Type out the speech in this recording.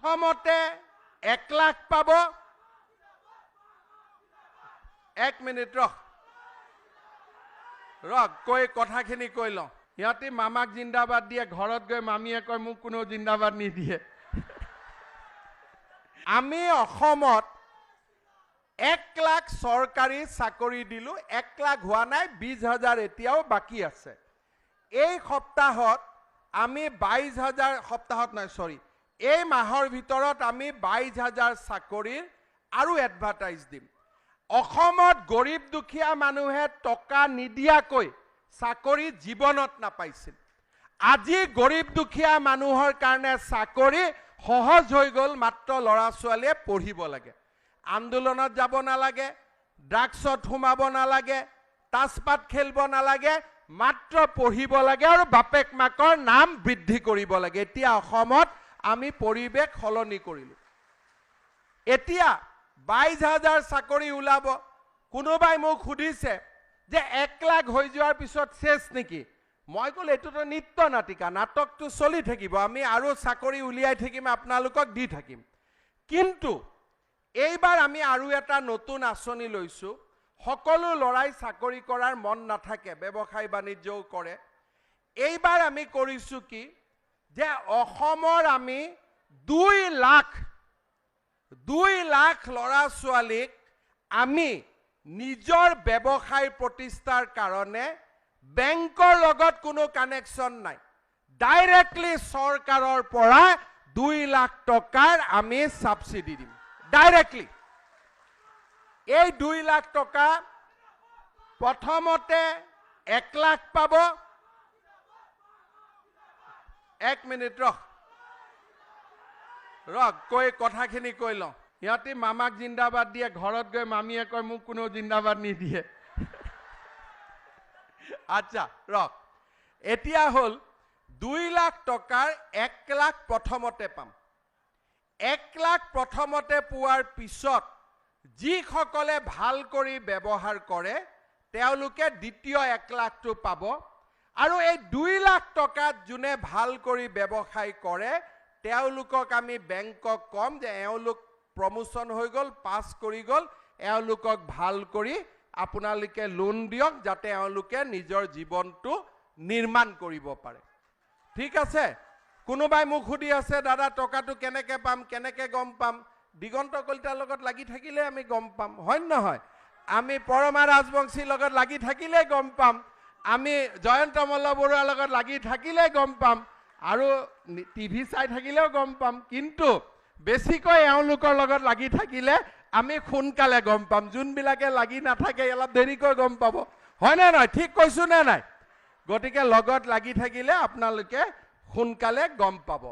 প্ৰথমতে 1 লাখ পাব। 1 মিনিট ৰখ কৈ কথাখিনি কৈ লওঁ। সিহঁতি মামাক জিন্দাবাদ দিয়ে, ঘৰত গৈ মামীয়ে কয় মোক কোনো জিন্দাবাদ নিদিয়ে। আমি অসমত 1 লাখ চৰকাৰী চাকৰি দিলোঁ। 1 লাখ হোৱা নাই, 20,000 এতিয়াও বাকী আছে। এই সপ্তাহত আমি 22,000 সপ্তাহত নাই সৰি এই মাহৰ ভিতৰত আমি 22,000 চাকৰিৰ আৰু এডভাৰটাইজ দিম। অসমত গৰীব দুখীয়া মানুহে টকা নিদিয়াকৈ চাকৰি জীৱনত নাপাইছিল। আজি গৰীব দুখীয়া মানুহৰ কাৰণে চাকৰি সহজ হৈ গ'ল। মাত্ৰ ল'ৰা ছোৱালীয়ে পঢ়িব লাগে, আন্দোলনত যাব নালাগে, ড্ৰাগছত সোমাব নালাগে, তাচপাত খেলিব নালাগে, মাত্ৰ পঢ়িব লাগে আৰু বাপেক মাকৰ নাম বৃদ্ধি কৰিব লাগে। এতিয়া অসমত আমি পৰিৱেশ সলনি কৰিলোঁ। এতিয়া 22,000 চাকৰি ওলাব। কোনোবাই মোক সুধিছে যে 1 লাখ হৈ যোৱাৰ পিছত শেষ নেকি? মই ক'লো এইটোতো নিত্য নাটিকা, নাটকটো চলি থাকিব, আমি আৰু চাকৰি উলিয়াই থাকিম, আপোনালোকক দি থাকিম। কিন্তু এইবাৰ আমি আৰু এটা নতুন আঁচনি লৈছোঁ। সকলো ল'ৰাই চাকৰি কৰাৰ মন নাথাকে, ব্যৱসায় বাণিজ্যও কৰে। এইবাৰ আমি কৰিছোঁ কি যে অসমৰ আমি 2 লাখ ল'ৰা ছোৱালীক আমি নিজৰ ব্যৱসায় প্ৰতিষ্ঠাৰ কাৰণে বেংকৰ লগত কোনো কানেকশ্যন নাই, ডাইৰেক্টলি চৰকাৰৰ পৰা 2 লাখ টকাৰ আমি সাবসিডি দিম ডাইৰেক্টলি। এই 2 লাখ টকা প্ৰথমতে 1 লাখ পাব। 1 মিনিট ৰখ কৈ কথাখিনি কৈ লওঁ। সিহঁতি মামাক জিন্দাবাদ দিয়ে, ঘৰত গৈ মামীয়ে কয় মোক কোনো জিন্দাবাদ নিদিয়ে। আচ্ছা ৰখ, এতিয়া হ'ল 2 লাখ টকাৰ 1 লাখ প্ৰথমতে পাম। 1 লাখ প্ৰথমতে পোৱাৰ পিছত যিসকলে ভাল কৰি ব্যৱহাৰ কৰে তেওঁলোকে দ্বিতীয় 1 লাখটো পাব। আৰু এই 2 লাখ টকাত যোনে ভাল কৰি ব্যৱসায় কৰে তেওঁলোকক আমি বেংকক কম যে এওঁলোক প্ৰমোশন হৈ গ'ল, পাছ কৰি গ'ল, এওঁলোকক ভাল কৰি আপোনালোকে লোন দিয়ক যাতে এওঁলোকে নিজৰ জীৱনটো নিৰ্মাণ কৰিব পাৰে। ঠিক আছে? কোনোবাই মোক সুধি আছে দাদা টকাটো কেনেকৈ পাম, কেনেকৈ গম পাম? দিগন্ত কলিতাৰ লগত লাগি থাকিলে আমি গম পাম, হয় নহয়? আমি পৰমা ৰাজবংশীৰ লগত লাগি থাকিলে গম পাম, আমি জয়ন্ত মল্ল বৰুৱাৰ লগত লাগি থাকিলে গম পাম, আৰু টিভি চাই থাকিলেও গম পাম। কিন্তু বেছিকৈ এওঁলোকৰ লগত লাগি থাকিলে আমি সোনকালে গম পাম। যোনবিলাকে লাগি নাথাকে অলপ দেৰিকৈ গম পাব, হয়নে নহয়? ঠিক কৈছোঁ নে নাই? গতিকে লগত লাগি থাকিলে আপোনালোকে সোনকালে গম পাব।